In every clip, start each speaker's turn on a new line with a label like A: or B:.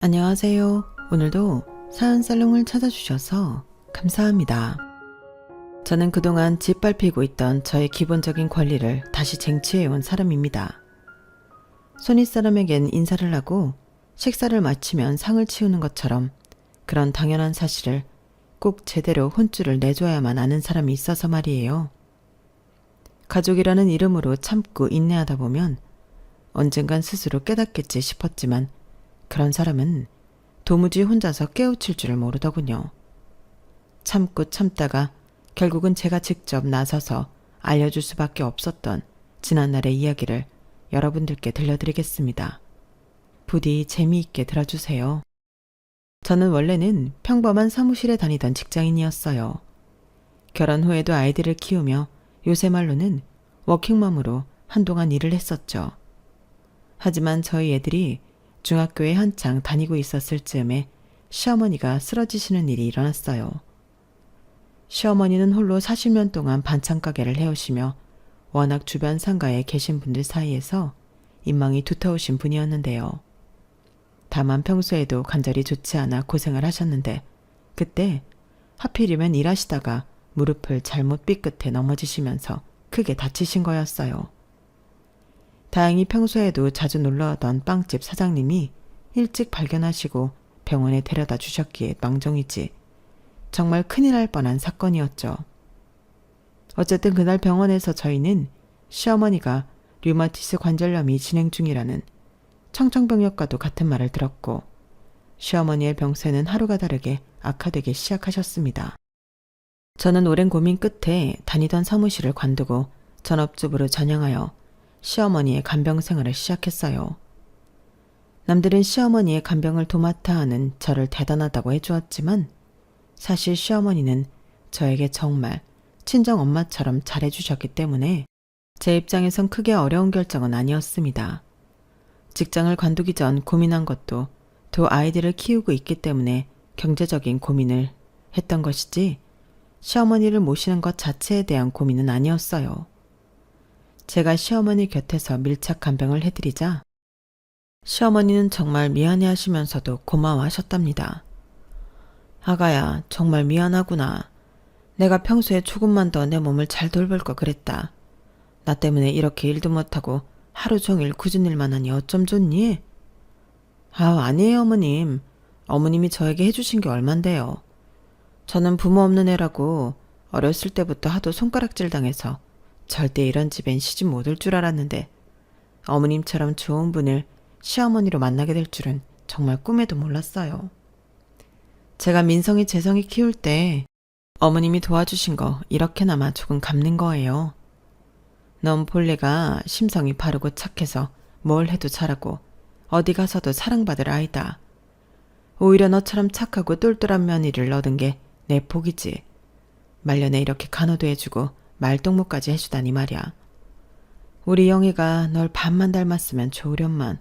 A: 안녕하세요. 오늘도 사연살롱을 찾아주셔서 감사합니다. 저는 그동안 짓밟히고 있던 저의 기본적인 권리를 다시 쟁취해온 사람입니다. 손윗사람에겐 인사를 하고 식사를 마치면 상을 치우는 것처럼 그런 당연한 사실을 꼭 제대로 혼쭐을 내줘야만 아는 사람이 있어서 말이에요. 가족이라는 이름으로 참고 인내하다 보면 언젠간 스스로 깨닫겠지 싶었지만 그런 사람은 도무지 혼자서 깨우칠 줄을 모르더군요. 참고 참다가 결국은 제가 직접 나서서 알려줄 수밖에 없었던 지난날의 이야기를 여러분들께 들려드리겠습니다. 부디 재미있게 들어주세요. 저는 원래는 평범한 사무실에 다니던 직장인이었어요. 결혼 후에도 아이들을 키우며 요새 말로는 워킹맘으로 한동안 일을 했었죠. 하지만 저희 애들이 중학교에 한창 다니고 있었을 즈음에 시어머니가 쓰러지시는 일이 일어났어요. 시어머니는 홀로 40년 동안 반찬가게를 해오시며 워낙 주변 상가에 계신 분들 사이에서 인망이 두터우신 분이었는데요. 다만 평소에도 관절이 좋지 않아 고생을 하셨는데 그때 하필이면 일하시다가 무릎을 잘못 삐끗해 넘어지시면서 크게 다치신 거였어요. 다행히 평소에도 자주 놀러오던 빵집 사장님이 일찍 발견하시고 병원에 데려다 주셨기에 망정이지 정말 큰일 날 뻔한 사건이었죠. 어쨌든 그날 병원에서 저희는 시어머니가 류마티스 관절염이 진행 중이라는 청천벽력과도 같은 말을 들었고 시어머니의 병세는 하루가 다르게 악화되기 시작하셨습니다. 저는 오랜 고민 끝에 다니던 사무실을 관두고 전업주부로 전향하여 시어머니의 간병 생활을 시작했어요. 남들은 시어머니의 간병을 도맡아 하는 저를 대단하다고 해주었지만 사실 시어머니는 저에게 정말 친정 엄마처럼 잘해주셨기 때문에 제 입장에선 크게 어려운 결정은 아니었습니다. 직장을 관두기 전 고민한 것도 두 아이들을 키우고 있기 때문에 경제적인 고민을 했던 것이지 시어머니를 모시는 것 자체에 대한 고민은 아니었어요. 제가 시어머니 곁에서 밀착 간병을 해드리자 시어머니는 정말 미안해 하시면서도 고마워하셨답니다. 아가야, 정말 미안하구나. 내가 평소에 조금만 더 내 몸을 잘 돌볼 걸 그랬다. 나 때문에 이렇게 일도 못하고 하루 종일 굳은 일만 하니 어쩜 좋니? 아니에요 어머님. 어머님이 저에게 해주신 게 얼만데요. 저는 부모 없는 애라고 어렸을 때부터 하도 손가락질 당해서 절대 이런 집엔 시집 못 올 줄 알았는데 어머님처럼 좋은 분을 시어머니로 만나게 될 줄은 정말 꿈에도 몰랐어요. 제가 민성이 재성이 키울 때 어머님이 도와주신 거 이렇게나마 조금 갚는 거예요. 넌 본래가 심성이 바르고 착해서 뭘 해도 잘하고 어디 가서도 사랑받을 아이다. 오히려 너처럼 착하고 똘똘한 며느리를 얻은 게 내 복이지. 말년에 이렇게 간호도 해주고 말동무까지 해주다니 말이야. 우리 영희가 널 반만 닮았으면 좋으련만.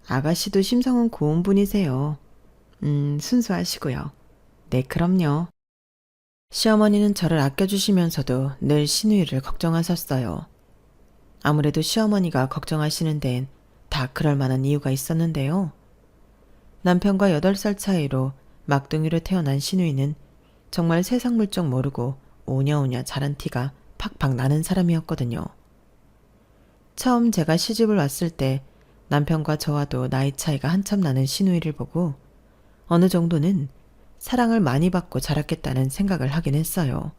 A: 아가씨도 심성은 고운 분이세요. 순수하시고요. 네, 그럼요. 시어머니는 저를 아껴주시면서도 늘 시누이를 걱정하셨어요. 아무래도 시어머니가 걱정하시는 데엔 다 그럴 만한 이유가 있었는데요. 남편과 8살 차이로 막둥이로 태어난 시누이는 정말 세상 물정 모르고 오냐오냐 자란 티가 팍팍 나는 사람이었거든요. 처음 제가 시집을 왔을 때 남편과 저와도 나이 차이가 한참 나는 시누이를 보고 어느 정도는 사랑을 많이 받고 자랐겠다는 생각을 하긴 했어요.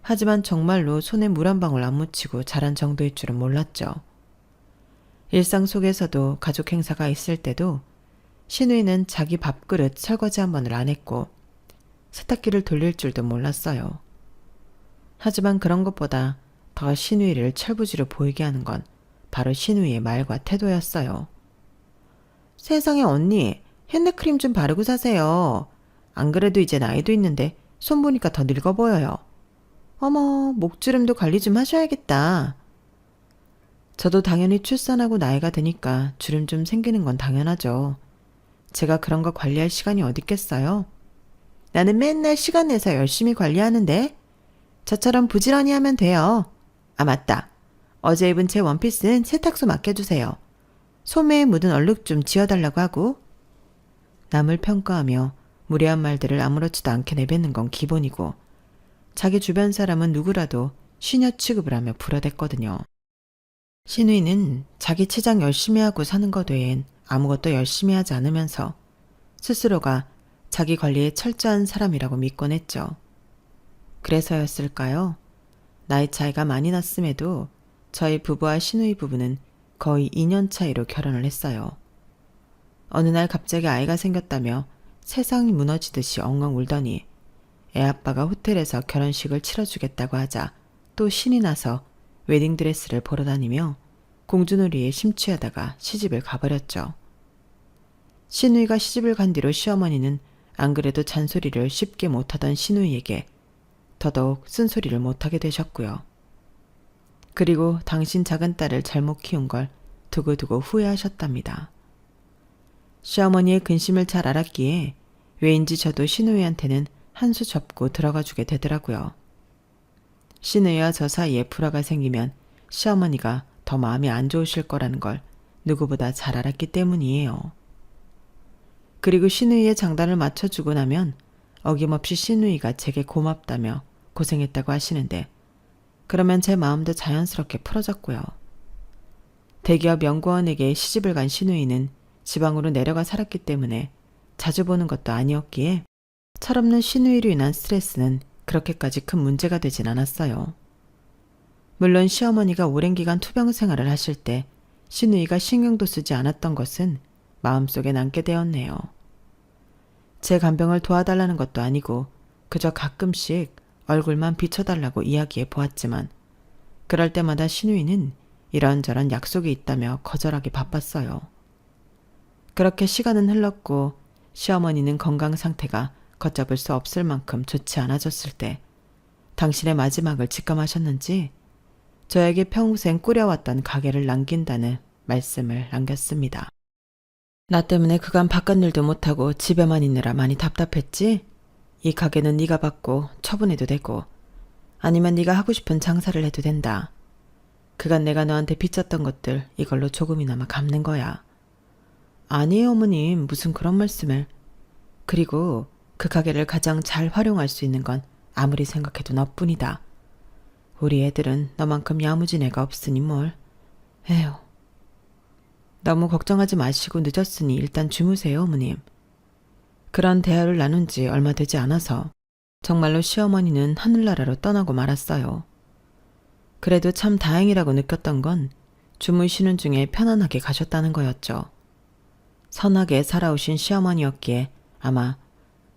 A: 하지만 정말로 손에 물 한 방울 안 묻히고 자란 정도일 줄은 몰랐죠. 일상 속에서도 가족 행사가 있을 때도 시누이는 자기 밥그릇 설거지 한 번을 안 했고 세탁기를 돌릴 줄도 몰랐어요. 하지만 그런 것보다 더 시누이를 철부지로 보이게 하는 건 바로 시누이의 말과 태도였어요. 세상에 언니, 핸드크림 좀 바르고 사세요. 안 그래도 이제 나이도 있는데 손 보니까 더 늙어 보여요. 어머, 목주름도 관리 좀 하셔야겠다. 저도 당연히 출산하고 나이가 드니까 주름 좀 생기는 건 당연하죠. 제가 그런 거 관리할 시간이 어디 있겠어요? 나는 맨날 시간 내서 열심히 관리하는데 저처럼 부지런히 하면 돼요. 아, 맞다. 어제 입은 제 원피스는 세탁소 맡겨주세요. 소매에 묻은 얼룩 좀 지워달라고 하고. 남을 평가하며 무례한 말들을 아무렇지도 않게 내뱉는 건 기본이고 자기 주변 사람은 누구라도 시녀 취급을 하며 불어댔거든요. 신우이는 자기 치장 열심히 하고 사는 것 외엔 아무것도 열심히 하지 않으면서 스스로가 자기 관리에 철저한 사람이라고 믿곤 했죠. 그래서였을까요? 나이 차이가 많이 났음에도 저희 부부와 신우이 부부는 거의 2년 차이로 결혼을 했어요. 어느 날 갑자기 아이가 생겼다며 세상이 무너지듯이 엉엉 울더니 애아빠가 호텔에서 결혼식을 치러주겠다고 하자 또 신이 나서 웨딩드레스를 보러 다니며 공주놀이에 심취하다가 시집을 가버렸죠. 신우이가 시집을 간 뒤로 시어머니는 안 그래도 잔소리를 쉽게 못하던 신우이에게 더더욱 쓴소리를 못하게 되셨고요. 그리고 당신 작은 딸을 잘못 키운 걸 두고두고 후회하셨답니다. 시어머니의 근심을 잘 알았기에 왜인지 저도 신우이한테는 한 수 접고 들어가 주게 되더라고요. 신우이와 저 사이에 불화가 생기면 시어머니가 더 마음이 안 좋으실 거라는 걸 누구보다 잘 알았기 때문이에요. 그리고 신우이의 장단을 맞춰주고 나면 어김없이 신우이가 제게 고맙다며 고생했다고 하시는데 그러면 제 마음도 자연스럽게 풀어졌고요. 대기업 연구원에게 시집을 간 신우이는 지방으로 내려가 살았기 때문에 자주 보는 것도 아니었기에 철없는 신우이로 인한 스트레스는 그렇게까지 큰 문제가 되진 않았어요. 물론 시어머니가 오랜 기간 투병 생활을 하실 때 신우이가 신경도 쓰지 않았던 것은 마음속에 남게 되었네요. 제 간병을 도와달라는 것도 아니고 그저 가끔씩 얼굴만 비춰달라고 이야기해 보았지만 그럴 때마다 신우이는 이런저런 약속이 있다며 거절하기 바빴어요. 그렇게 시간은 흘렀고 시어머니는 건강 상태가 걷잡을 수 없을 만큼 좋지 않아졌을 때 당신의 마지막을 직감하셨는지 저에게 평생 꾸려왔던 가게를 남긴다는 말씀을 남겼습니다. 나 때문에 그간 바깥 일도 못하고 집에만 있느라 많이 답답했지? 이 가게는 네가 받고 처분해도 되고 아니면 네가 하고 싶은 장사를 해도 된다. 그간 내가 너한테 빚졌던 것들 이걸로 조금이나마 갚는 거야. 아니에요 어머님 무슨 그런 말씀을. 그리고 그 가게를 가장 잘 활용할 수 있는 건 아무리 생각해도 너뿐이다. 우리 애들은 너만큼 야무진 애가 없으니 뭘. 에휴. 너무 걱정하지 마시고 늦었으니 일단 주무세요 어머님. 그런 대화를 나눈 지 얼마 되지 않아서 정말로 시어머니는 하늘나라로 떠나고 말았어요. 그래도 참 다행이라고 느꼈던 건 주무시는 중에 편안하게 가셨다는 거였죠. 선하게 살아오신 시어머니였기에 아마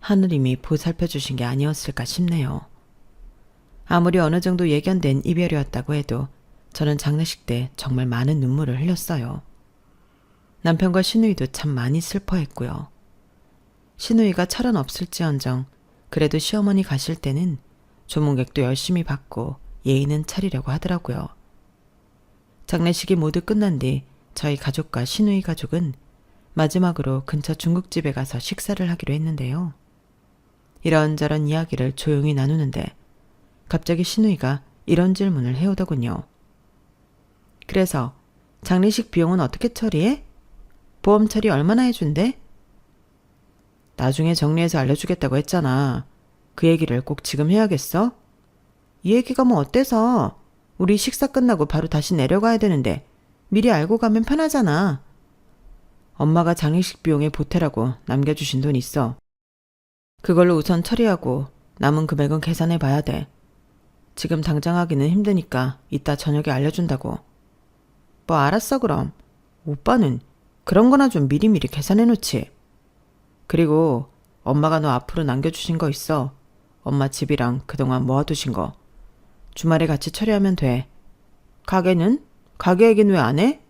A: 하느님이 보살펴 주신 게 아니었을까 싶네요. 아무리 어느 정도 예견된 이별이었다고 해도 저는 장례식 때 정말 많은 눈물을 흘렸어요. 남편과 신우이도 참 많이 슬퍼했고요. 신우이가 철은 없을지언정 그래도 시어머니 가실 때는 조문객도 열심히 받고 예의는 차리려고 하더라고요. 장례식이 모두 끝난 뒤 저희 가족과 신우이 가족은 마지막으로 근처 중국집에 가서 식사를 하기로 했는데요. 이런저런 이야기를 조용히 나누는데 갑자기 신우이가 이런 질문을 해오더군요. 그래서 장례식 비용은 어떻게 처리해? 보험 처리 얼마나 해준대? 나중에 정리해서 알려주겠다고 했잖아. 그 얘기를 꼭 지금 해야겠어? 이 얘기가 뭐 어때서? 우리 식사 끝나고 바로 다시 내려가야 되는데 미리 알고 가면 편하잖아. 엄마가 장례식 비용에 보태라고 남겨주신 돈 있어. 그걸로 우선 처리하고 남은 금액은 계산해 봐야 돼. 지금 당장 하기는 힘드니까 이따 저녁에 알려준다고. 뭐 알았어 그럼. 오빠는 그런 거나 좀 미리미리 계산해 놓지. 그리고 엄마가 너 앞으로 남겨주신 거 있어. 엄마 집이랑 그동안 모아두신 거. 주말에 같이 처리하면 돼. 가게는? 가게 얘기는 왜 안 해?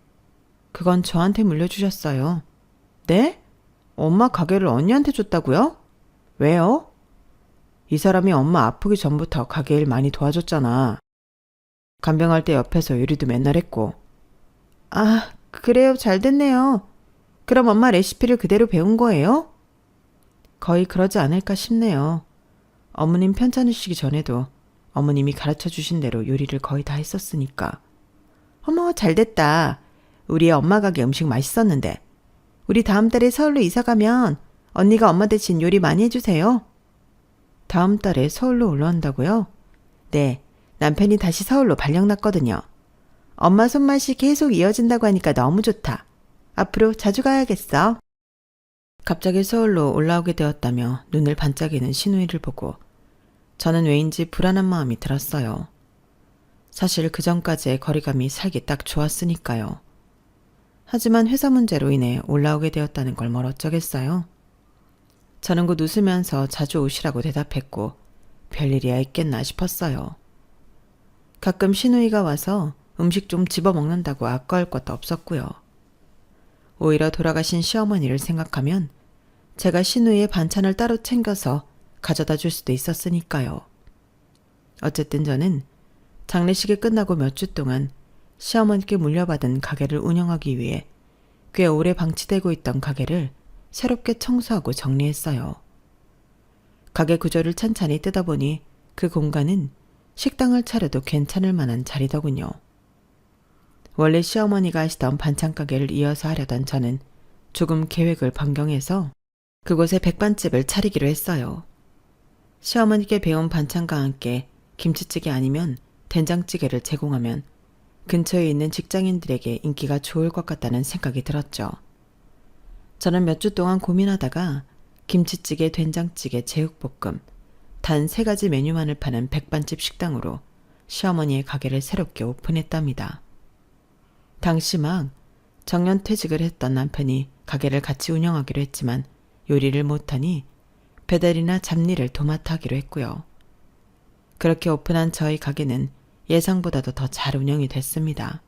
A: 그건 저한테 물려주셨어요. 네? 엄마 가게를 언니한테 줬다고요? 왜요? 이 사람이 엄마 아프기 전부터 가게 일 많이 도와줬잖아. 간병할 때 옆에서 요리도 맨날 했고. 아, 그래요. 잘 됐네요. 그럼 엄마 레시피를 그대로 배운 거예요? 거의 그러지 않을까 싶네요. 어머님 편찮으시기 전에도 어머님이 가르쳐 주신 대로 요리를 거의 다 했었으니까. 어머, 잘 됐다. 우리 엄마 가게 음식 맛있었는데. 우리 다음 달에 서울로 이사 가면 언니가 엄마 대신 요리 많이 해주세요. 다음 달에 서울로 올라온다고요? 네, 남편이 다시 서울로 발령 났거든요. 엄마 손맛이 계속 이어진다고 하니까 너무 좋다. 앞으로 자주 가야겠어. 갑자기 서울로 올라오게 되었다며 눈을 반짝이는 신우이를 보고 저는 왜인지 불안한 마음이 들었어요. 사실 그 전까지의 거리감이 살기 딱 좋았으니까요. 하지만 회사 문제로 인해 올라오게 되었다는 걸 뭘 어쩌겠어요. 저는 곧 웃으면서 자주 오시라고 대답했고 별일이야 있겠나 싶었어요. 가끔 신우이가 와서 음식 좀 집어먹는다고 아까울 것도 없었고요. 오히려 돌아가신 시어머니를 생각하면 제가 신우이의 반찬을 따로 챙겨서 가져다 줄 수도 있었으니까요. 어쨌든 저는 장례식이 끝나고 몇 주 동안 시어머니께 물려받은 가게를 운영하기 위해 꽤 오래 방치되고 있던 가게를 새롭게 청소하고 정리했어요. 가게 구조를 찬찬히 뜯어보니 그 공간은 식당을 차려도 괜찮을 만한 자리더군요. 원래 시어머니가 하시던 반찬 가게를 이어서 하려던 저는 조금 계획을 변경해서 그곳에 백반집을 차리기로 했어요. 시어머니께 배운 반찬과 함께 김치찌개 아니면 된장찌개를 제공하면 근처에 있는 직장인들에게 인기가 좋을 것 같다는 생각이 들었죠. 저는 몇 주 동안 고민하다가 김치찌개, 된장찌개, 제육볶음 단 3가지 메뉴만을 파는 백반집 식당으로 시어머니의 가게를 새롭게 오픈했답니다. 당시 막 정년퇴직을 했던 남편이 가게를 같이 운영하기로 했지만 요리를 못하니 배달이나 잡일을 도맡아 하기로 했고요. 그렇게 오픈한 저희 가게는 예상보다도 더 잘 운영이 됐습니다.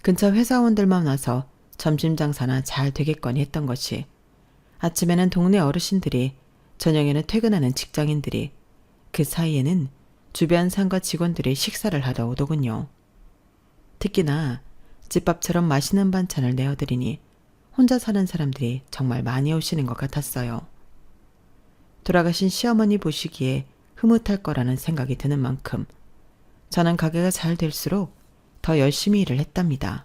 A: 근처 회사원들만 와서 점심 장사나 잘 되겠거니 했던 것이 아침에는 동네 어르신들이, 저녁에는 퇴근하는 직장인들이, 그 사이에는 주변 상가 직원들이 식사를 하러 오더군요. 특히나 집밥처럼 맛있는 반찬을 내어드리니 혼자 사는 사람들이 정말 많이 오시는 것 같았어요. 돌아가신 시어머니 보시기에 흐뭇할 거라는 생각이 드는 만큼 저는 가게가 잘 될수록 더 열심히 일을 했답니다.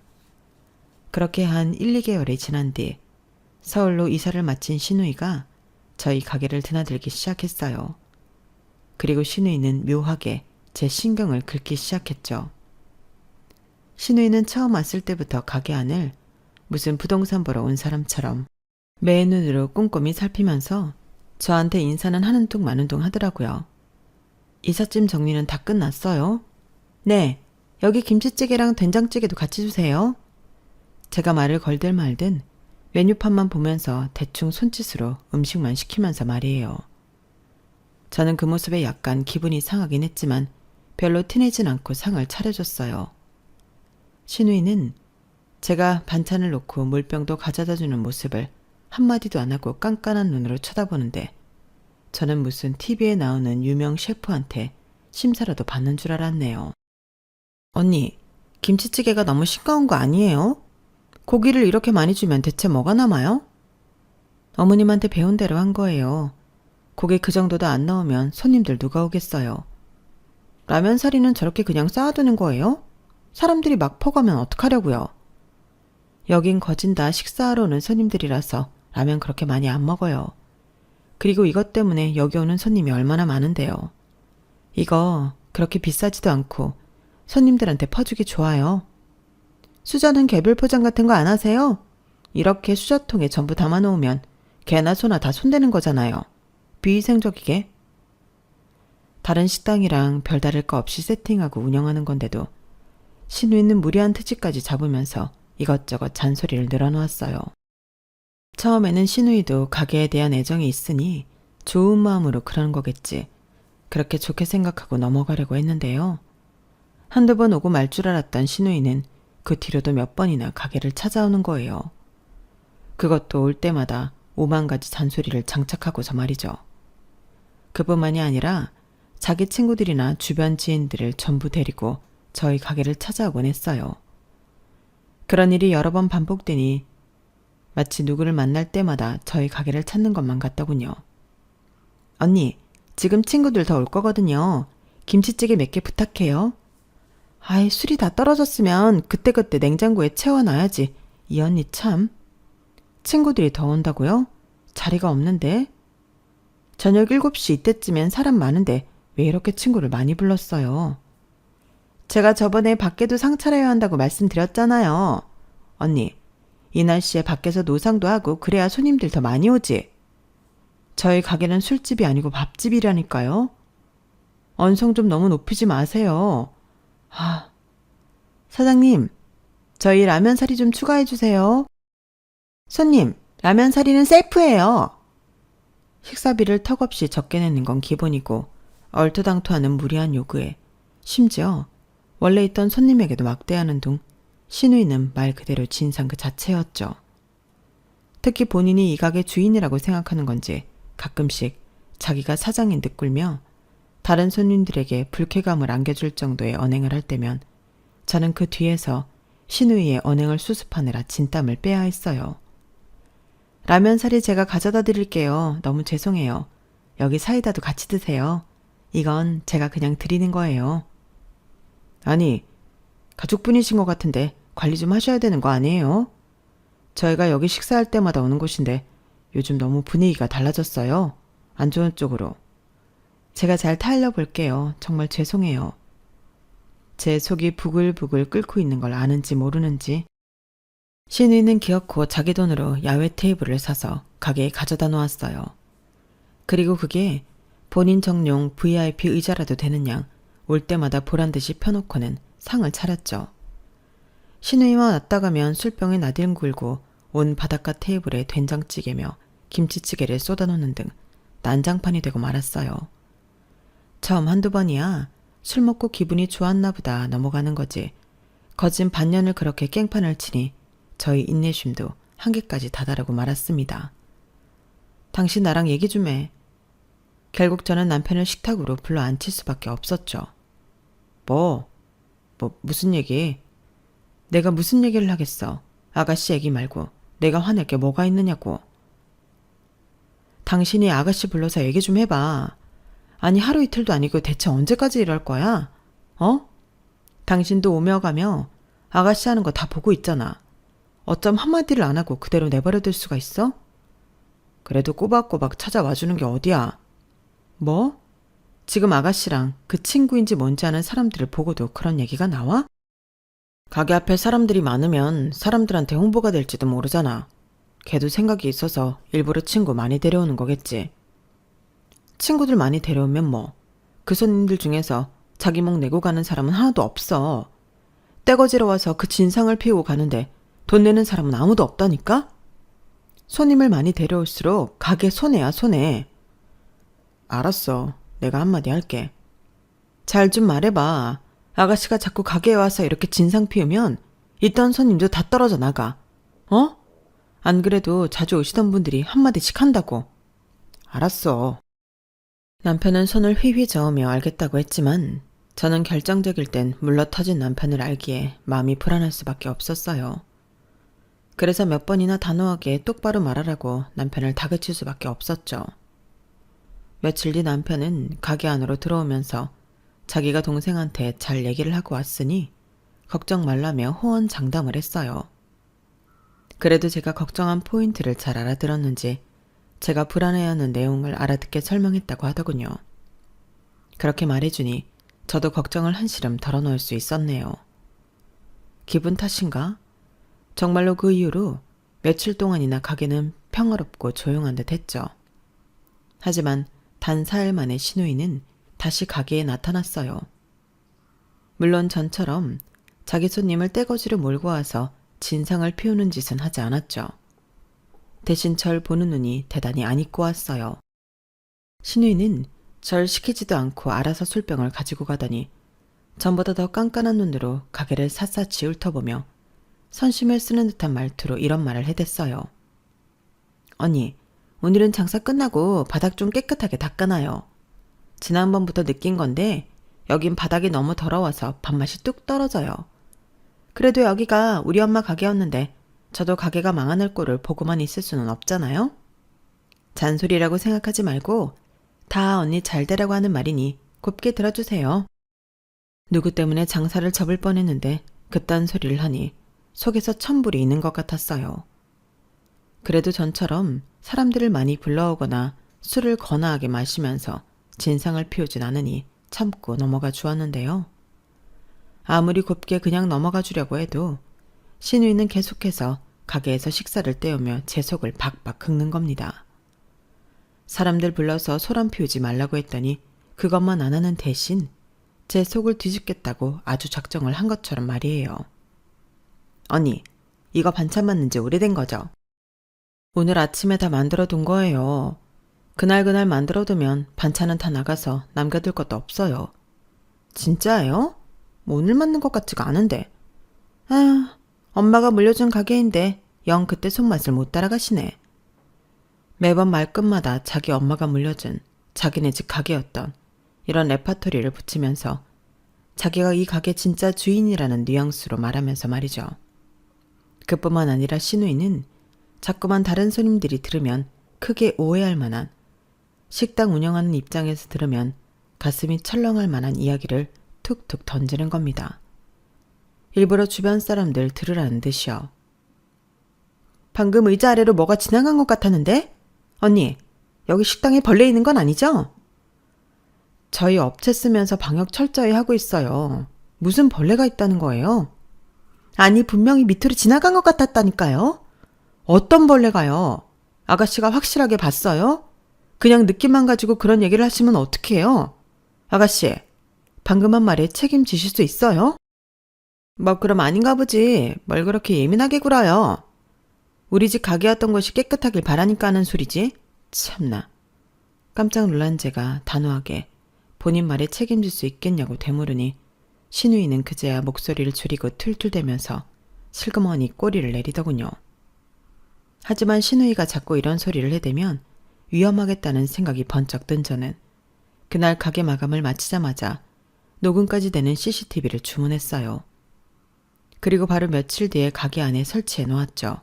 A: 그렇게 한 1, 2개월이 지난 뒤 서울로 이사를 마친 신우이가 저희 가게를 드나들기 시작했어요. 그리고 신우이는 묘하게 제 신경을 긁기 시작했죠. 신우이는 처음 왔을 때부터 가게 안을 무슨 부동산 보러 온 사람처럼 매 눈으로 꼼꼼히 살피면서 저한테 인사는 하는 둥 마는 둥 하더라고요. 이삿짐 정리는 다 끝났어요? 네, 여기 김치찌개랑 된장찌개도 같이 주세요. 제가 말을 걸든 말든 메뉴판만 보면서 대충 손짓으로 음식만 시키면서 말이에요. 저는 그 모습에 약간 기분이 상하긴 했지만 별로 티내진 않고 상을 차려줬어요. 신우이는 제가 반찬을 놓고 물병도 가져다주는 모습을 한마디도 안 하고 깐깐한 눈으로 쳐다보는데 저는 무슨 TV에 나오는 유명 셰프한테 심사라도 받는 줄 알았네요. 언니, 김치찌개가 너무 싱거운 거 아니에요? 고기를 이렇게 많이 주면 대체 뭐가 남아요? 어머님한테 배운 대로 한 거예요. 고기 그 정도도 안 나오면 손님들 누가 오겠어요. 라면 사리는 저렇게 그냥 쌓아두는 거예요? 사람들이 막 퍼가면 어떡하려고요? 여긴 거진 다 식사하러 오는 손님들이라서 라면 그렇게 많이 안 먹어요. 그리고 이것 때문에 여기 오는 손님이 얼마나 많은데요. 이거 그렇게 비싸지도 않고 손님들한테 퍼주기 좋아요. 수저는 개별 포장 같은 거 안 하세요? 이렇게 수저통에 전부 담아놓으면 개나 소나 다 손대는 거잖아요. 비위생적이게. 다른 식당이랑 별다를 거 없이 세팅하고 운영하는 건데도 신우이는 무리한 특집까지 잡으면서 이것저것 잔소리를 늘어놓았어요. 처음에는 신우이도 가게에 대한 애정이 있으니 좋은 마음으로 그러는 거겠지. 그렇게 좋게 생각하고 넘어가려고 했는데요. 한두 번 오고 말 줄 알았던 신우이는 그 뒤로도 몇 번이나 가게를 찾아오는 거예요. 그것도 올 때마다 5만 가지 잔소리를 장착하고서 말이죠. 그뿐만이 아니라 자기 친구들이나 주변 지인들을 전부 데리고 저희 가게를 찾아오곤 했어요. 그런 일이 여러 번 반복되니 마치 누구를 만날 때마다 저희 가게를 찾는 것만 같더군요. 언니, 지금 친구들 더 올 거거든요. 김치찌개 몇 개 부탁해요. 아이, 술이 다 떨어졌으면 그때그때 냉장고에 채워놔야지. 이 언니 참. 친구들이 더 온다고요? 자리가 없는데? 저녁 7시 이때쯤엔 사람 많은데 왜 이렇게 친구를 많이 불렀어요? 제가 저번에 밖에도 상 차려야 한다고 말씀드렸잖아요. 언니, 이 날씨에 밖에서 노상도 하고 그래야 손님들 더 많이 오지. 저희 가게는 술집이 아니고 밥집이라니까요. 언성 좀 너무 높이지 마세요. 사장님, 저희 라면 사리 좀 추가해 주세요. 손님, 라면 사리는 셀프예요. 식사비를 턱없이 적게 내는 건 기본이고 얼토당토하는 무리한 요구에 심지어 원래 있던 손님에게도 막대하는 둥 신우이는 말 그대로 진상 그 자체였죠. 특히 본인이 이 가게 주인이라고 생각하는 건지 가끔씩 자기가 사장인 듯 굴며 다른 손님들에게 불쾌감을 안겨줄 정도의 언행을 할 때면 저는 그 뒤에서 신우이의 언행을 수습하느라 진땀을 빼야 했어요. 라면 사리 제가 가져다 드릴게요. 너무 죄송해요. 여기 사이다도 같이 드세요. 이건 제가 그냥 드리는 거예요. 아니, 가족분이신 것 같은데 관리 좀 하셔야 되는 거 아니에요? 저희가 여기 식사할 때마다 오는 곳인데 요즘 너무 분위기가 달라졌어요. 안 좋은 쪽으로. 제가 잘 타일러 볼게요. 정말 죄송해요. 제 속이 부글부글 끓고 있는 걸 아는지 모르는지 신우이는 기어코 자기 돈으로 야외 테이블을 사서 가게에 가져다 놓았어요. 그리고 그게 본인 정용 VIP 의자라도 되는 양 올 때마다 보란듯이 펴놓고는 상을 차렸죠. 신우이와 왔다 가면 술병에 나뒹굴고 온 바닷가 테이블에 된장찌개며 김치찌개를 쏟아놓는 등 난장판이 되고 말았어요. 처음 한두 번이야 술 먹고 기분이 좋았나 보다 넘어가는 거지. 거진 반년을 그렇게 깽판을 치니 저희 인내심도 한계까지 다다르고 말았습니다. 당신 나랑 얘기 좀 해. 결국 저는 남편을 식탁으로 불러 앉힐 수밖에 없었죠. 무슨 얘기? 내가 무슨 얘기를 하겠어. 아가씨 얘기 말고 내가 화낼 게 뭐가 있느냐고. 당신이 아가씨 불러서 얘기 좀 해봐. 아니 하루 이틀도 아니고 대체 언제까지 이럴 거야? 당신도 오며 가며 아가씨 하는 거 다 보고 있잖아. 어쩜 한마디를 안 하고 그대로 내버려둘 수가 있어? 그래도 꼬박꼬박 찾아와 주는 게 어디야? 뭐? 지금 아가씨랑 그 친구인지 뭔지 아는 사람들을 보고도 그런 얘기가 나와? 가게 앞에 사람들이 많으면 사람들한테 홍보가 될지도 모르잖아. 걔도 생각이 있어서 일부러 친구 많이 데려오는 거겠지. 친구들 많이 데려오면 뭐. 그 손님들 중에서 자기 목 내고 가는 사람은 하나도 없어. 떼거지러 와서 그 진상을 피우고 가는데 돈 내는 사람은 아무도 없다니까? 손님을 많이 데려올수록 가게 손해야 손해. 알았어. 내가 한마디 할게. 잘 좀 말해봐. 아가씨가 자꾸 가게에 와서 이렇게 진상 피우면 있던 손님도 다 떨어져 나가. 안 그래도 자주 오시던 분들이 한마디씩 한다고. 알았어. 남편은 손을 휘휘 저으며 알겠다고 했지만 저는 결정적일 땐 물러터진 남편을 알기에 마음이 불안할 수밖에 없었어요. 그래서 몇 번이나 단호하게 똑바로 말하라고 남편을 다그칠 수밖에 없었죠. 며칠 뒤 남편은 가게 안으로 들어오면서 자기가 동생한테 잘 얘기를 하고 왔으니 걱정 말라며 호언장담을 했어요. 그래도 제가 걱정한 포인트를 잘 알아들었는지 제가 불안해하는 내용을 알아듣게 설명했다고 하더군요. 그렇게 말해주니 저도 걱정을 한시름 덜어놓을 수 있었네요. 기분 탓인가? 정말로 그 이후로 며칠 동안이나 가게는 평화롭고 조용한 듯 했죠. 하지만 단 4일 만에 신우이는 다시 가게에 나타났어요. 물론 전처럼 자기 손님을 떼거지로 몰고 와서 진상을 피우는 짓은 하지 않았죠. 대신 절 보는 눈이 대단히 안 익고 왔어요. 신우이는 절 시키지도 않고 알아서 술병을 가지고 가더니 전보다 더 깐깐한 눈으로 가게를 샅샅이 훑어보며 선심을 쓰는 듯한 말투로 이런 말을 해댔어요. 언니, 오늘은 장사 끝나고 바닥 좀 깨끗하게 닦아놔요. 지난번부터 느낀 건데 여긴 바닥이 너무 더러워서 밥맛이 뚝 떨어져요. 그래도 여기가 우리 엄마 가게였는데 저도 가게가 망하는 꼴을 보고만 있을 수는 없잖아요. 잔소리라고 생각하지 말고 다 언니 잘 되라고 하는 말이니 곱게 들어주세요. 누구 때문에 장사를 접을 뻔했는데 그딴 소리를 하니 속에서 천불이 있는 것 같았어요. 그래도 전처럼 사람들을 많이 불러오거나 술을 거나하게 마시면서 진상을 피우진 않으니 참고 넘어가 주었는데요. 아무리 곱게 그냥 넘어가 주려고 해도 신우이는 계속해서 가게에서 식사를 때우며 제 속을 박박 긁는 겁니다. 사람들 불러서 소란 피우지 말라고 했더니 그것만 안 하는 대신 제 속을 뒤집겠다고 아주 작정을 한 것처럼 말이에요. 언니, 이거 반찬 맞는 지 오래된 거죠? 오늘 아침에 다 만들어 둔 거예요. 그날 만들어두면 반찬은 다 나가서 남겨둘 것도 없어요. 진짜예요? 뭐 오늘 맞는 것 같지가 않은데. 아휴, 엄마가 물려준 가게인데 영 그때 손맛을 못 따라가시네. 매번 말끝마다 자기 엄마가 물려준 자기네 집 가게였던 이런 레파토리를 붙이면서 자기가 이 가게 진짜 주인이라는 뉘앙스로 말하면서 말이죠. 그뿐만 아니라 신우이는 자꾸만 다른 손님들이 들으면 크게 오해할 만한, 식당 운영하는 입장에서 들으면 가슴이 철렁할 만한 이야기를 툭툭 던지는 겁니다. 일부러 주변 사람들 들으라는 듯이요. 방금 의자 아래로 뭐가 지나간 것 같았는데? 언니, 여기 식당에 벌레 있는 건 아니죠? 저희 업체 쓰면서 방역 철저히 하고 있어요. 무슨 벌레가 있다는 거예요? 아니, 분명히 밑으로 지나간 것 같았다니까요. 어떤 벌레가요? 아가씨가 확실하게 봤어요? 그냥 느낌만 가지고 그런 얘기를 하시면 어떡해요? 아가씨, 방금 한 말에 책임지실 수 있어요? 뭐 그럼 아닌가 보지. 뭘 그렇게 예민하게 굴어요. 우리 집 가게였던 곳이 깨끗하길 바라니까 하는 소리지. 참나. 깜짝 놀란 제가 단호하게 본인 말에 책임질 수 있겠냐고 되물으니 신우이는 그제야 목소리를 줄이고 툴툴대면서 슬그머니 꼬리를 내리더군요. 하지만 신우이가 자꾸 이런 소리를 해대면 위험하겠다는 생각이 번쩍 든 저는 그날 가게 마감을 마치자마자 녹음까지 되는 CCTV를 주문했어요. 그리고 바로 며칠 뒤에 가게 안에 설치해 놓았죠.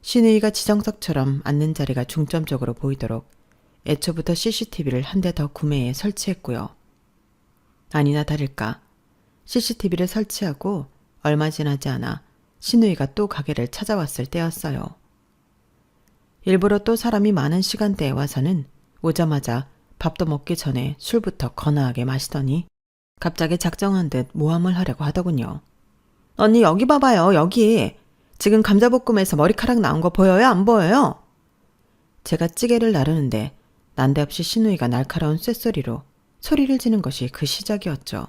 A: 신우이가 지정석처럼 앉는 자리가 중점적으로 보이도록 애초부터 CCTV를 한 대 더 구매해 설치했고요. 아니나 다를까 CCTV를 설치하고 얼마 지나지 않아 신우이가 또 가게를 찾아왔을 때였어요. 일부러 또 사람이 많은 시간대에 와서는 오자마자 밥도 먹기 전에 술부터 거나하게 마시더니 갑자기 작정한 듯 모함을 하려고 하더군요. 언니 여기 봐봐요. 여기. 지금 감자볶음에서 머리카락 나온 거 보여요? 안 보여요? 제가 찌개를 나르는데 난데없이 신우이가 날카로운 쇳소리로 소리를 지는 것이 그 시작이었죠.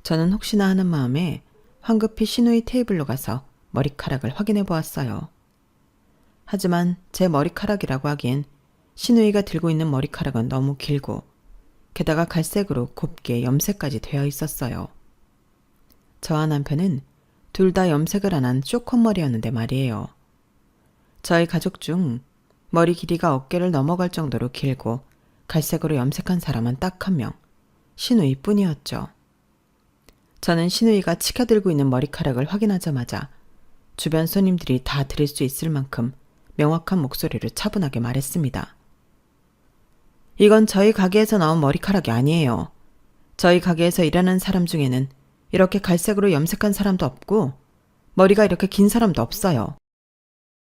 A: 저는 혹시나 하는 마음에 황급히 신우이 테이블로 가서 머리카락을 확인해 보았어요. 하지만 제 머리카락이라고 하기엔 신우이가 들고 있는 머리카락은 너무 길고 게다가 갈색으로 곱게 염색까지 되어 있었어요. 저와 남편은 둘 다 염색을 안 한 쇼컷머리였는데 말이에요. 저희 가족 중 머리 길이가 어깨를 넘어갈 정도로 길고 갈색으로 염색한 사람은 딱 한 명, 신우이뿐이었죠. 저는 신우이가 치켜들고 있는 머리카락을 확인하자마자 주변 손님들이 다 들을 수 있을 만큼 명확한 목소리로 차분하게 말했습니다. 이건 저희 가게에서 나온 머리카락이 아니에요. 저희 가게에서 일하는 사람 중에는 이렇게 갈색으로 염색한 사람도 없고 머리가 이렇게 긴 사람도 없어요.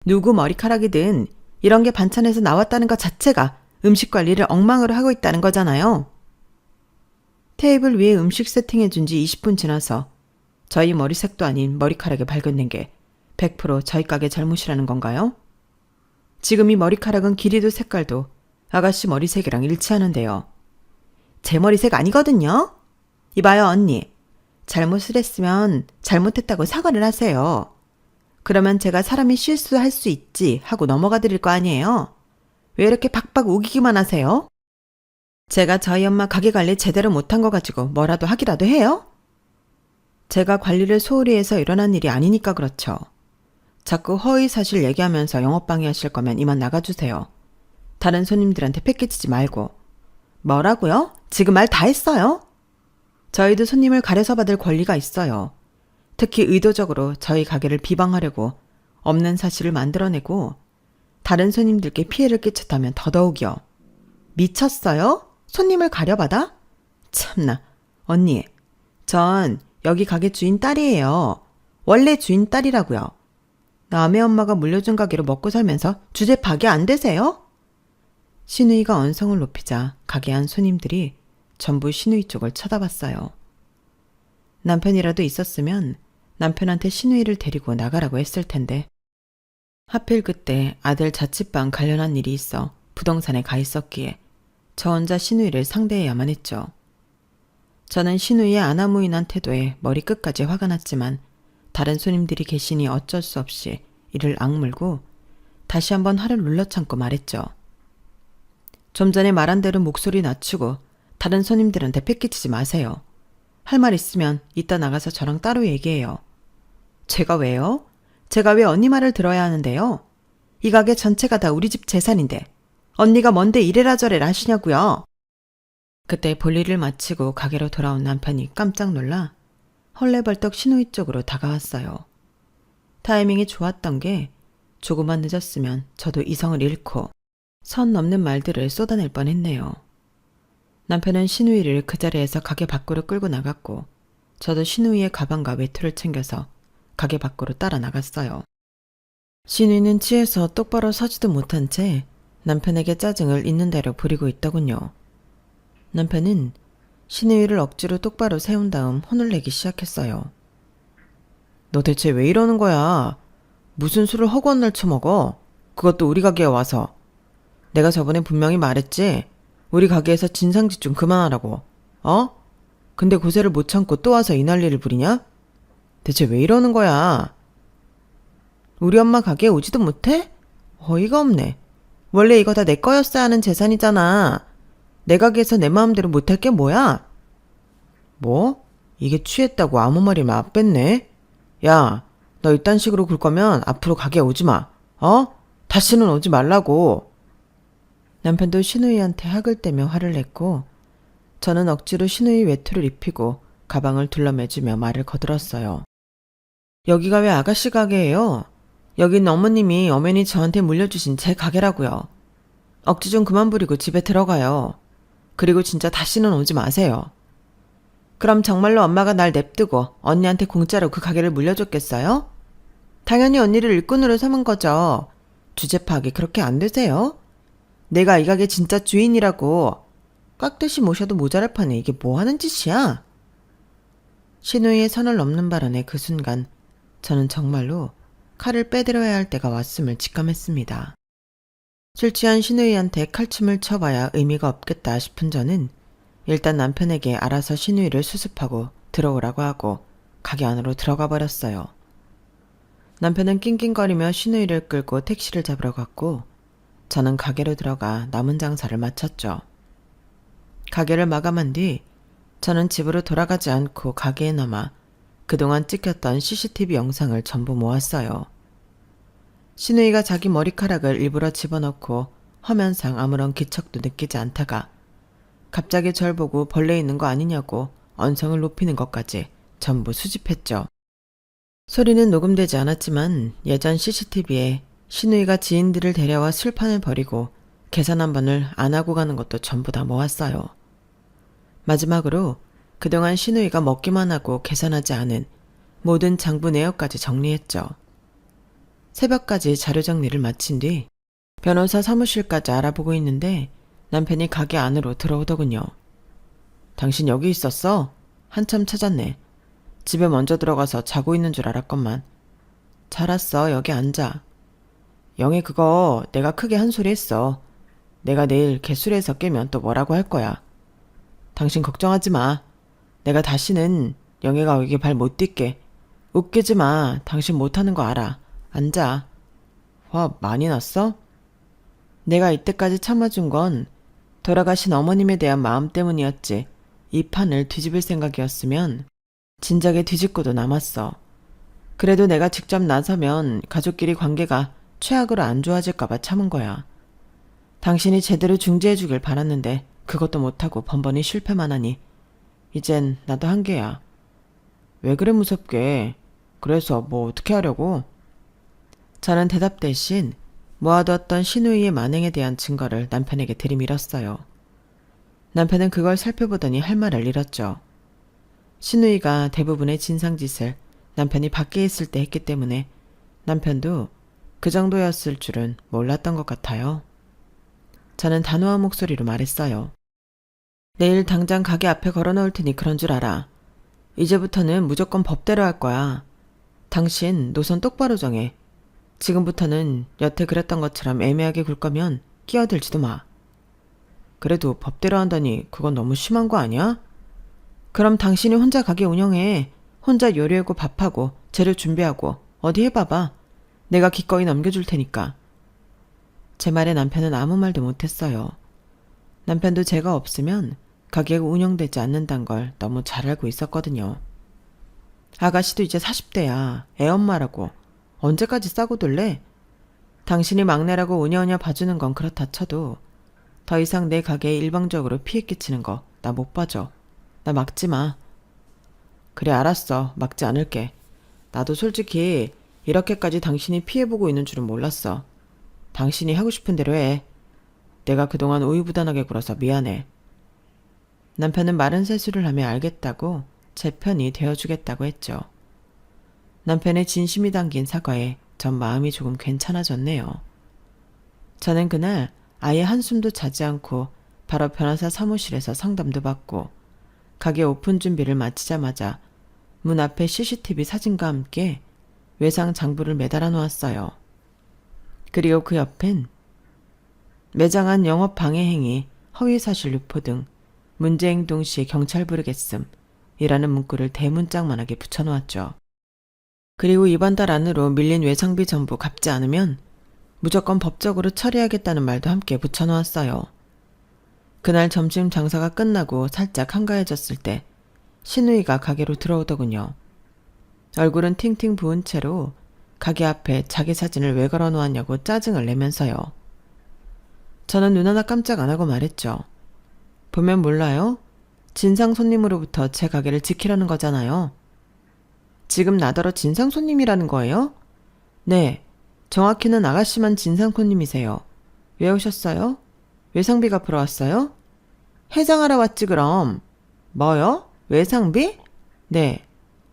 A: 누구 머리카락이든 이런 게 반찬에서 나왔다는 것 자체가 음식 관리를 엉망으로 하고 있다는 거잖아요. 테이블 위에 음식 세팅해 준 지 20분 지나서 저희 머리색도 아닌 머리카락에 발견된 게 100% 저희 가게 잘못이라는 건가요? 지금 이 머리카락은 길이도 색깔도 아가씨 머리색이랑 일치하는데요. 제 머리색 아니거든요? 이봐요 언니. 잘못을 했으면 잘못했다고 사과를 하세요. 그러면 제가 사람이 실수할 수 있지 하고 넘어가 드릴 거 아니에요? 왜 이렇게 박박 우기기만 하세요? 제가 저희 엄마 가게 관리 제대로 못한 거 가지고 뭐라도 하기라도 해요? 제가 관리를 소홀히 해서 일어난 일이 아니니까 그렇죠. 자꾸 허위 사실 얘기하면서 영업방해 하실 거면 이만 나가주세요. 다른 손님들한테 패끼치지 말고. 뭐라고요? 지금 말 다 했어요? 저희도 손님을 가려서 받을 권리가 있어요. 특히 의도적으로 저희 가게를 비방하려고 없는 사실을 만들어내고 다른 손님들께 피해를 끼쳤다면 더더욱이요. 미쳤어요? 손님을 가려받아? 참나. 언니, 전 여기 가게 주인 딸이에요. 원래 주인 딸이라고요. 남의 엄마가 물려준 가게로 먹고 살면서 주제 파기 안 되세요? 신우이가 언성을 높이자 가게 안 손님들이 전부 신우이 쪽을 쳐다봤어요. 남편이라도 있었으면 남편한테 신우이를 데리고 나가라고 했을 텐데 하필 그때 아들 자취방 관련한 일이 있어 부동산에 가 있었기에 저 혼자 신우이를 상대해야만 했죠. 저는 신우이의 아나무인한 태도에 머리끝까지 화가 났지만 다른 손님들이 계시니 어쩔 수 없이 이를 악물고 다시 한번 화를 눌러참고 말했죠. 좀 전에 말한 대로 목소리 낮추고 다른 손님들한테 패기치지 마세요. 할 말 있으면 이따 나가서 저랑 따로 얘기해요. 제가 왜요? 제가 왜 언니 말을 들어야 하는데요? 이 가게 전체가 다 우리 집 재산인데 언니가 뭔데 이래라 저래라 하시냐고요. 그때 볼일을 마치고 가게로 돌아온 남편이 깜짝 놀라 헐레벌떡 신우이 쪽으로 다가왔어요. 타이밍이 좋았던 게 조금만 늦었으면 저도 이성을 잃고 선 넘는 말들을 쏟아낼 뻔했네요. 남편은 신우이를 그 자리에서 가게 밖으로 끌고 나갔고 저도 신우이의 가방과 외투를 챙겨서 가게 밖으로 따라 나갔어요. 신우이는 취해서 똑바로 서지도 못한 채 남편에게 짜증을 있는 대로 부리고 있더군요. 남편은 신우이를 억지로 똑바로 세운 다음 혼을 내기 시작했어요. 너 대체 왜 이러는 거야? 무슨 술을 허구한 날 처먹어? 그것도 우리 가게에 와서. 내가 저번에 분명히 말했지? 우리 가게에서 진상짓 좀 그만하라고. 어? 근데 고세를 못 참고 또 와서 이 난리를 부리냐? 대체 왜 이러는 거야? 우리 엄마 가게에 오지도 못해? 어이가 없네. 원래 이거 다 내 거였어야 하는 재산이잖아. 내 가게에서 내 마음대로 못할 게 뭐야? 뭐? 이게 취했다고 아무 말이면 안 뺐네? 야, 너 이딴 식으로 굴 거면 앞으로 가게 오지 마. 어? 다시는 오지 말라고. 남편도 신우이한테 학을 떼며 화를 냈고 저는 억지로 신우이 외투를 입히고 가방을 둘러매주며 말을 거들었어요. 여기가 왜 아가씨 가게예요? 여긴 어머님이 엄연히 저한테 물려주신 제 가게라고요. 억지 좀 그만 부리고 집에 들어가요. 그리고 진짜 다시는 오지 마세요. 그럼 정말로 엄마가 날 냅두고 언니한테 공짜로 그 가게를 물려줬겠어요? 당연히 언니를 일꾼으로 삼은 거죠. 주제 파악이 그렇게 안 되세요? 내가 이 가게 진짜 주인이라고. 깍듯이 모셔도 모자랄 판에 이게 뭐 하는 짓이야? 신우이의 선을 넘는 발언의 그 순간 저는 정말로 칼을 빼들어야 할 때가 왔음을 직감했습니다. 술 취한 신우이한테 칼춤을 쳐봐야 의미가 없겠다 싶은 저는 일단 남편에게 알아서 신우이를 수습하고 들어오라고 하고 가게 안으로 들어가 버렸어요. 남편은 낑낑거리며 신우이를 끌고 택시를 잡으러 갔고 저는 가게로 들어가 남은 장사를 마쳤죠. 가게를 마감한 뒤 저는 집으로 돌아가지 않고 가게에 남아 그동안 찍혔던 CCTV 영상을 전부 모았어요. 신우이가 자기 머리카락을 일부러 집어넣고 화면상 아무런 기척도 느끼지 않다가 갑자기 절 보고 벌레 있는 거 아니냐고 언성을 높이는 것까지 전부 수집했죠. 소리는 녹음되지 않았지만 예전 CCTV에 신우이가 지인들을 데려와 술판을 벌이고 계산 한 번을 안 하고 가는 것도 전부 다 모았어요. 마지막으로 그동안 신우이가 먹기만 하고 계산하지 않은 모든 장부 내역까지 정리했죠. 새벽까지 자료 정리를 마친 뒤 변호사 사무실까지 알아보고 있는데 남편이 가게 안으로 들어오더군요. 당신 여기 있었어? 한참 찾았네. 집에 먼저 들어가서 자고 있는 줄 알았건만. 잘 왔어. 여기 앉아. 영애 그거 내가 크게 한 소리 했어. 내가 내일 개술에서 깨면 또 뭐라고 할 거야. 당신 걱정하지 마. 내가 다시는 영애가 여기 발 못 딛게. 웃기지 마. 당신 못하는 거 알아. 앉아. 화 많이 났어? 내가 이때까지 참아준 건 돌아가신 어머님에 대한 마음 때문이었지. 이 판을 뒤집을 생각이었으면 진작에 뒤집고도 남았어. 그래도 내가 직접 나서면 가족끼리 관계가 최악으로 안 좋아질까봐 참은 거야. 당신이 제대로 중재해주길 바랐는데 그것도 못하고 번번이 실패만 하니 이젠 나도 한계야. 왜 그래 무섭게. 그래서 뭐 어떻게 하려고? 저는 대답 대신 모아두었던 신우이의 만행에 대한 증거를 남편에게 들이밀었어요. 남편은 그걸 살펴보더니 할 말을 잃었죠. 신우이가 대부분의 진상짓을 남편이 밖에 있을 때 했기 때문에 남편도 그 정도였을 줄은 몰랐던 것 같아요. 저는 단호한 목소리로 말했어요. 내일 당장 가게 앞에 걸어놓을 테니 그런 줄 알아. 이제부터는 무조건 법대로 할 거야. 당신 노선 똑바로 정해. 지금부터는 여태 그랬던 것처럼 애매하게 굴 거면 끼어들지도 마. 그래도 법대로 한다니 그건 너무 심한 거 아니야? 그럼 당신이 혼자 가게 운영해. 혼자 요리하고 밥하고 재료 준비하고 어디 해봐봐. 내가 기꺼이 넘겨줄 테니까. 제 말에 남편은 아무 말도 못했어요. 남편도 제가 없으면 가게가 운영되지 않는단 걸 너무 잘 알고 있었거든요. 아가씨도 이제 40대야. 애엄마라고. 언제까지 싸고 둘래? 당신이 막내라고 으냐으냐 봐주는 건 그렇다 쳐도 더 이상 내 가게에 일방적으로 피해 끼치는 거 나 못 봐줘. 나 막지 마. 그래 알았어. 막지 않을게. 나도 솔직히 이렇게까지 당신이 피해보고 있는 줄은 몰랐어. 당신이 하고 싶은 대로 해. 내가 그동안 우유부단하게 굴어서 미안해. 남편은 마른 세수를 하며 알겠다고 제 편이 되어주겠다고 했죠. 남편의 진심이 담긴 사과에 전 마음이 조금 괜찮아졌네요. 저는 그날 아예 한숨도 자지 않고 바로 변호사 사무실에서 상담도 받고 가게 오픈 준비를 마치자마자 문 앞에 CCTV 사진과 함께 외상 장부를 매달아 놓았어요. 그리고 그 옆엔 매장 안 영업 방해 행위, 허위사실 유포 등 문제행동 시 경찰 부르겠음 이라는 문구를 대문짝만하게 붙여놓았죠. 그리고 이번 달 안으로 밀린 외상비 전부 갚지 않으면 무조건 법적으로 처리하겠다는 말도 함께 붙여놓았어요. 그날 점심 장사가 끝나고 살짝 한가해졌을 때 신우이가 가게로 들어오더군요. 얼굴은 팅팅 부은 채로 가게 앞에 자기 사진을 왜 걸어놓았냐고 짜증을 내면서요. 저는 눈 하나 깜짝 안 하고 말했죠. 보면 몰라요? 진상 손님으로부터 제 가게를 지키려는 거잖아요. 지금 나더러 진상 손님이라는 거예요? 네, 정확히는 아가씨만 진상 손님이세요. 왜 오셨어요? 외상비 갚으러 왔어요? 해장하러 왔지 그럼. 뭐요? 외상비? 네,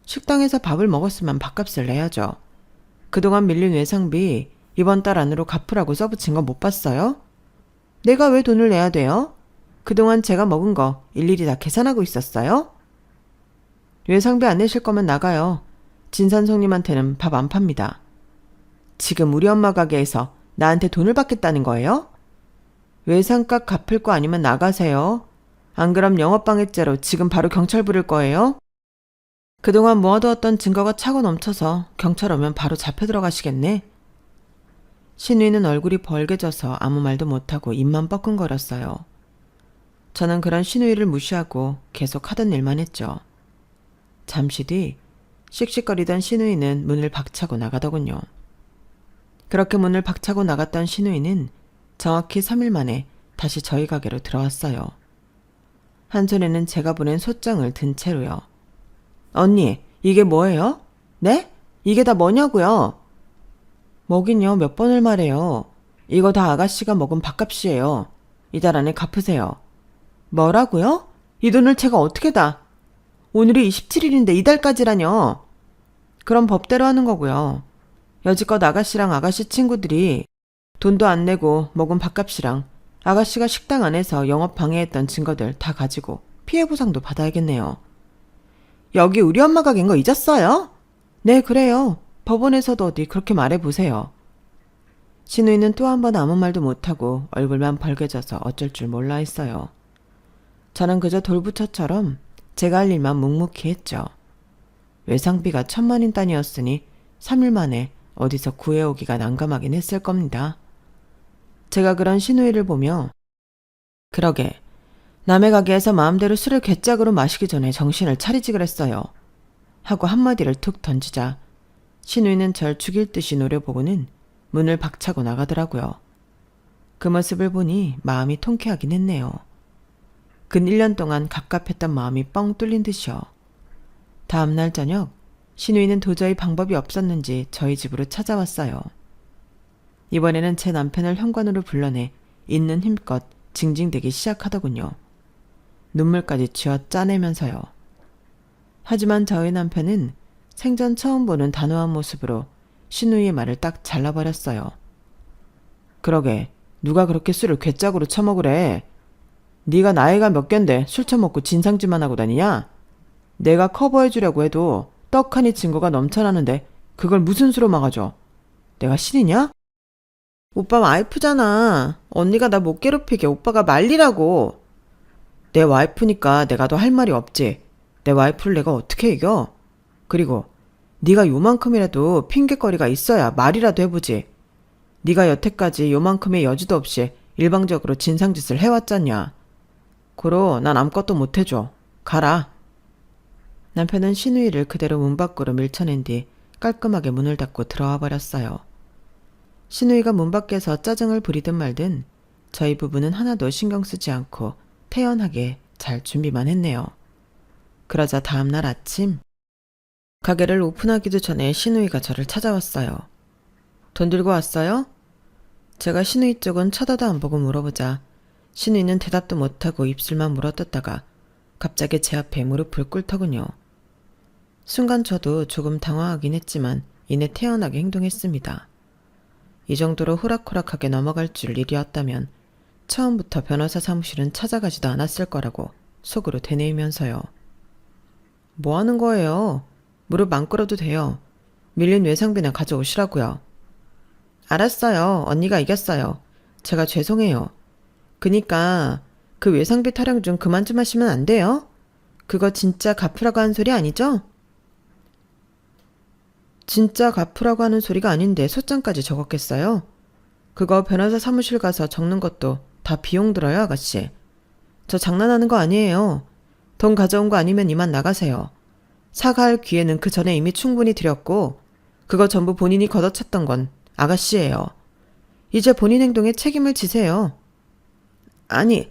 A: 식당에서 밥을 먹었으면 밥값을 내야죠. 그동안 밀린 외상비 이번 달 안으로 갚으라고 써붙인 거 못 봤어요? 내가 왜 돈을 내야 돼요? 그동안 제가 먹은 거 일일이 다 계산하고 있었어요? 외상비 안 내실 거면 나가요. 진산 손님한테는 밥 안 팝니다. 지금 우리 엄마 가게에서 나한테 돈을 받겠다는 거예요? 외상값 갚을 거 아니면 나가세요. 안 그럼 영업방해죄로 지금 바로 경찰 부를 거예요? 그동안 모아두었던 증거가 차고 넘쳐서 경찰 오면 바로 잡혀 들어가시겠네. 신우이는 얼굴이 벌개져서 아무 말도 못하고 입만 뻐끔거렸어요. 저는 그런 신우이를 무시하고 계속 하던 일만 했죠. 잠시 뒤 씩씩거리던 신우이는 문을 박차고 나가더군요. 그렇게 문을 박차고 나갔던 신우이는 정확히 3일 만에 다시 저희 가게로 들어왔어요. 한 손에는 제가 보낸 소장을 든 채로요. 언니, 이게 뭐예요? 네? 이게 다 뭐냐고요? 뭐긴요, 몇 번을 말해요. 이거 다 아가씨가 먹은 밥값이에요. 이달 안에 갚으세요. 뭐라고요? 이 돈을 제가 어떻게 다? 오늘이 27일인데 이달까지라뇨. 그럼 법대로 하는 거고요. 여지껏 아가씨랑 아가씨 친구들이 돈도 안 내고 먹은 밥값이랑 아가씨가 식당 안에서 영업 방해했던 증거들 다 가지고 피해 보상도 받아야겠네요. 여기 우리 엄마 가게인 거 잊었어요? 네, 그래요. 법원에서도 어디 그렇게 말해보세요. 신우이는 또 한 번 아무 말도 못하고 얼굴만 벌개져서 어쩔 줄 몰라 했어요. 저는 그저 돌부처처럼 제가 할 일만 묵묵히 했죠. 외상비가 1,000만인 단위였으니 3일 만에 어디서 구해오기가 난감하긴 했을 겁니다. 제가 그런 신우이를 보며 그러게 남의 가게에서 마음대로 술을 괴짝으로 마시기 전에 정신을 차리지 그랬어요. 하고 한마디를 툭 던지자 신우이는 절 죽일 듯이 노려보고는 문을 박차고 나가더라고요. 그 모습을 보니 마음이 통쾌하긴 했네요. 근 1년 동안 갑갑했던 마음이 뻥 뚫린 듯이요. 다음 날 저녁 신우이는 도저히 방법이 없었는지 저희 집으로 찾아왔어요. 이번에는 제 남편을 현관으로 불러내 있는 힘껏 징징대기 시작하더군요. 눈물까지 쥐어 짜내면서요. 하지만 저희 남편은 생전 처음 보는 단호한 모습으로 신우이의 말을 딱 잘라버렸어요. 그러게 누가 그렇게 술을 괴짝으로 처먹으래. 네가 나이가 몇 갠데 술 처먹고 진상짓만 하고 다니냐? 내가 커버해주려고 해도 떡하니 증거가 넘쳐나는데 그걸 무슨 수로 막아줘? 내가 신이냐? 오빠 와이프잖아. 언니가 나 못 괴롭히게 오빠가 말리라고. 내 와이프니까 내가 더 할 말이 없지. 내 와이프를 내가 어떻게 이겨? 그리고 네가 요만큼이라도 핑계거리가 있어야 말이라도 해보지. 네가 여태까지 요만큼의 여지도 없이 일방적으로 진상짓을 해왔잖냐. 고로 난 아무것도 못해줘. 가라. 남편은 신우이를 그대로 문 밖으로 밀쳐낸 뒤 깔끔하게 문을 닫고 들어와 버렸어요. 신우이가 문 밖에서 짜증을 부리든 말든 저희 부부는 하나도 신경 쓰지 않고 태연하게 잘 준비만 했네요. 그러자 다음날 아침 가게를 오픈하기도 전에 신우이가 저를 찾아왔어요. 돈 들고 왔어요? 제가 신우이 쪽은 쳐다도 안 보고 물어보자 신우이는 대답도 못하고 입술만 물어뜯다가 갑자기 제 앞에 무릎을 꿇더군요. 순간 저도 조금 당황하긴 했지만 이내 태연하게 행동했습니다. 이 정도로 호락호락하게 넘어갈 줄 일이었다면 처음부터 변호사 사무실은 찾아가지도 않았을 거라고 속으로 되뇌이면서요. 뭐 하는 거예요? 무릎 안 꿇어도 돼요. 밀린 외상비나 가져오시라고요. 알았어요. 언니가 이겼어요. 제가 죄송해요. 그니까 그 외상비 타령 좀 그만 좀 하시면 안 돼요? 그거 진짜 갚으라고 하는 소리 아니죠? 진짜 갚으라고 하는 소리가 아닌데 소장까지 적었겠어요? 그거 변호사 사무실 가서 적는 것도 다 비용 들어요, 아가씨. 저 장난하는 거 아니에요. 돈 가져온 거 아니면 이만 나가세요. 사과할 기회는 그 전에 이미 충분히 드렸고 그거 전부 본인이 걷어찼던 건 아가씨예요. 이제 본인 행동에 책임을 지세요. 아니,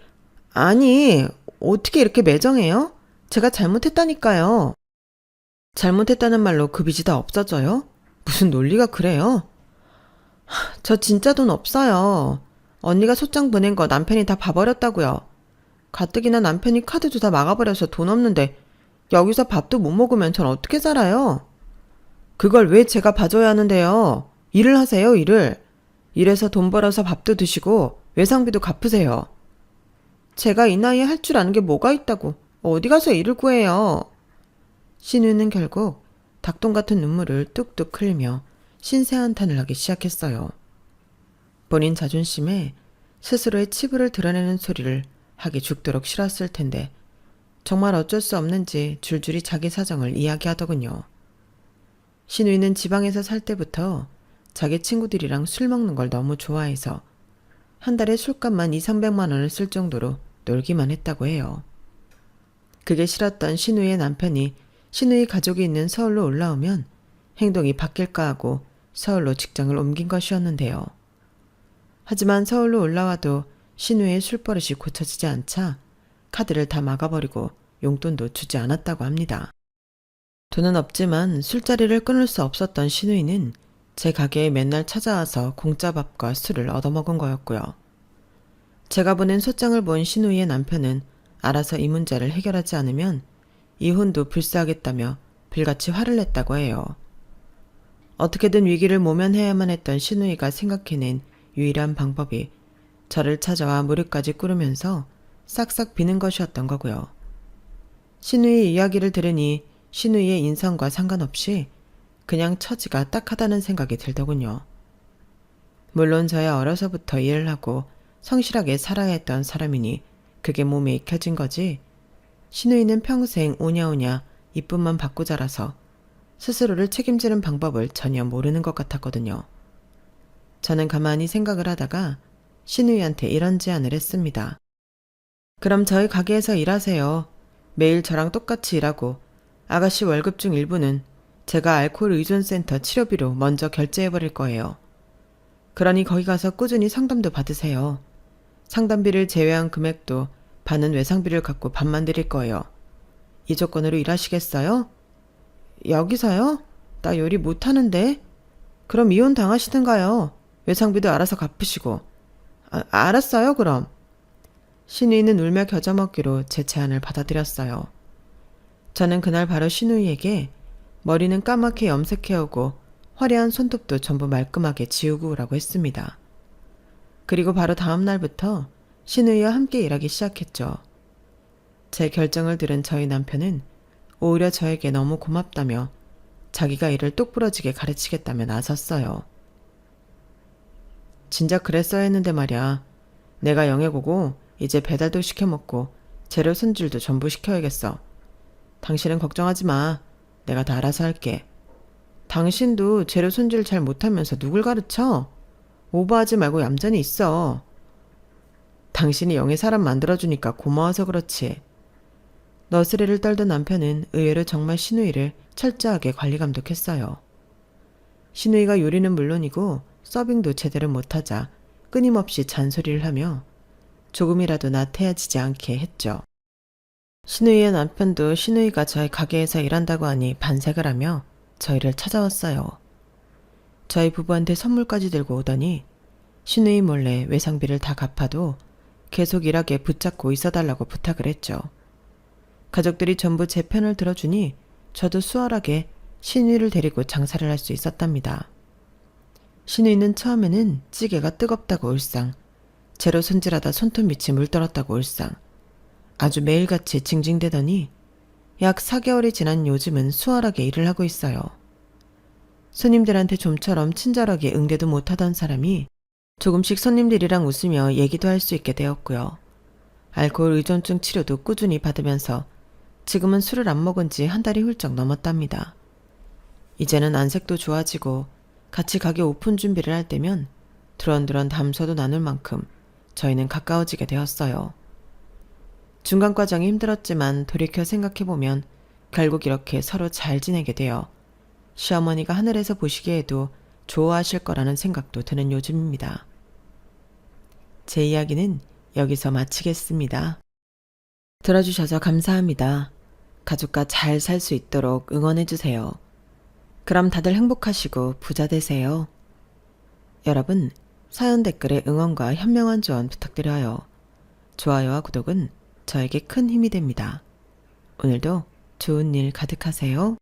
A: 어떻게 이렇게 매정해요? 제가 잘못했다니까요. 잘못했다는 말로 그 빚이 다 없어져요? 무슨 논리가 그래요? 저 진짜 돈 없어요. 언니가 소장 보낸 거 남편이 다 봐버렸다고요. 가뜩이나 남편이 카드도 다 막아버려서 돈 없는데 여기서 밥도 못 먹으면 전 어떻게 살아요? 그걸 왜 제가 봐줘야 하는데요? 일을 하세요, 일을. 일해서 돈 벌어서 밥도 드시고 외상비도 갚으세요. 제가 이 나이에 할 줄 아는 게 뭐가 있다고 어디 가서 일을 구해요. 신우는 결국 닭똥 같은 눈물을 뚝뚝 흘리며 신세 한탄을 하기 시작했어요. 본인 자존심에 스스로의 치부를 드러내는 소리를 하기 죽도록 싫었을 텐데 정말 어쩔 수 없는지 줄줄이 자기 사정을 이야기하더군요. 신우이는 지방에서 살 때부터 자기 친구들이랑 술 먹는 걸 너무 좋아해서 한 달에 술값만 200~300만 원을 쓸 정도로 놀기만 했다고 해요. 그게 싫었던 신우이의 남편이 신우이 가족이 있는 서울로 올라오면 행동이 바뀔까 하고 서울로 직장을 옮긴 것이었는데요. 하지만 서울로 올라와도 신우이의 술버릇이 고쳐지지 않자 카드를 다 막아버리고 용돈도 주지 않았다고 합니다. 돈은 없지만 술자리를 끊을 수 없었던 신우이는 제 가게에 맨날 찾아와서 공짜 밥과 술을 얻어먹은 거였고요. 제가 보낸 소장을 본 신우이의 남편은 알아서 이 문제를 해결하지 않으면 이혼도 불사하겠다며 불같이 화를 냈다고 해요. 어떻게든 위기를 모면해야만 했던 신우이가 생각해낸 유일한 방법이 저를 찾아와 무릎까지 꿇으면서 싹싹 비는 것이었던 거고요. 신우이의 이야기를 들으니 신우이의 인성과 상관없이 그냥 처지가 딱하다는 생각이 들더군요. 물론 저야 어려서부터 일을 하고 성실하게 살아야 했던 사람이니 그게 몸에 익혀진 거지 신우이는 평생 오냐오냐 이쁨만 받고 자라서 스스로를 책임지는 방법을 전혀 모르는 것 같았거든요. 저는 가만히 생각을 하다가 신우이한테 이런 제안을 했습니다. 그럼 저희 가게에서 일하세요. 매일 저랑 똑같이 일하고 아가씨 월급 중 일부는 제가 알코올 의존센터 치료비로 먼저 결제해버릴 거예요. 그러니 거기 가서 꾸준히 상담도 받으세요. 상담비를 제외한 금액도 반은 외상비를 갖고 반만 드릴 거예요. 이 조건으로 일하시겠어요? 여기서요? 나 요리 못하는데? 그럼 이혼 당하시든가요. 외상비도 알아서 갚으시고. 알았어요 그럼. 신우이는 울며 겨자먹기로 제 제안을 받아들였어요. 저는 그날 바로 신우이에게 머리는 까맣게 염색해오고 화려한 손톱도 전부 말끔하게 지우고 오라고 했습니다. 그리고 바로 다음 날부터 신우이와 함께 일하기 시작했죠. 제 결정을 들은 저희 남편은 오히려 저에게 너무 고맙다며 자기가 일을 똑부러지게 가르치겠다며 나섰어요. 진작 그랬어야 했는데 말이야. 내가 영역 오고 이제 배달도 시켜먹고 재료 손질도 전부 시켜야겠어. 당신은 걱정하지 마. 내가 다 알아서 할게. 당신도 재료 손질 잘 못하면서 누굴 가르쳐? 오버하지 말고 얌전히 있어. 당신이 영의 사람 만들어주니까 고마워서 그렇지. 너스레를 떨던 남편은 의외로 정말 신우이를 철저하게 관리 감독했어요. 신우이가 요리는 물론이고 서빙도 제대로 못하자 끊임없이 잔소리를 하며 조금이라도 나태해지지 않게 했죠. 신우이의 남편도 신우이가 저희 가게에서 일한다고 하니 반색을 하며 저희를 찾아왔어요. 저희 부부한테 선물까지 들고 오더니 신우이 몰래 외상비를 다 갚아도 계속 일하게 붙잡고 있어달라고 부탁을 했죠. 가족들이 전부 제 편을 들어주니 저도 수월하게 신우이를 데리고 장사를 할 수 있었답니다. 신우이는 처음에는 찌개가 뜨겁다고 울상, 재료 손질하다 손톱 밑이 물들었다고 울상, 아주 매일같이 징징대더니 약 4개월이 지난 요즘은 수월하게 일을 하고 있어요. 손님들한테 좀처럼 친절하게 응대도 못하던 사람이 조금씩 손님들이랑 웃으며 얘기도 할 수 있게 되었고요. 알코올 의존증 치료도 꾸준히 받으면서 지금은 술을 안 먹은 지 한 달이 훌쩍 넘었답니다. 이제는 안색도 좋아지고 같이 가게 오픈 준비를 할 때면 두런두런 담소도 나눌 만큼 저희는 가까워지게 되었어요. 중간 과정이 힘들었지만 돌이켜 생각해보면 결국 이렇게 서로 잘 지내게 되어 시어머니가 하늘에서 보시기에도 좋아하실 거라는 생각도 드는 요즘입니다. 제 이야기는 여기서 마치겠습니다. 들어주셔서 감사합니다. 가족과 잘 살 수 있도록 응원해주세요. 그럼 다들 행복하시고 부자 되세요. 여러분, 사연 댓글에 응원과 현명한 조언 부탁드려요. 좋아요와 구독은 저에게 큰 힘이 됩니다. 오늘도 좋은 일 가득하세요.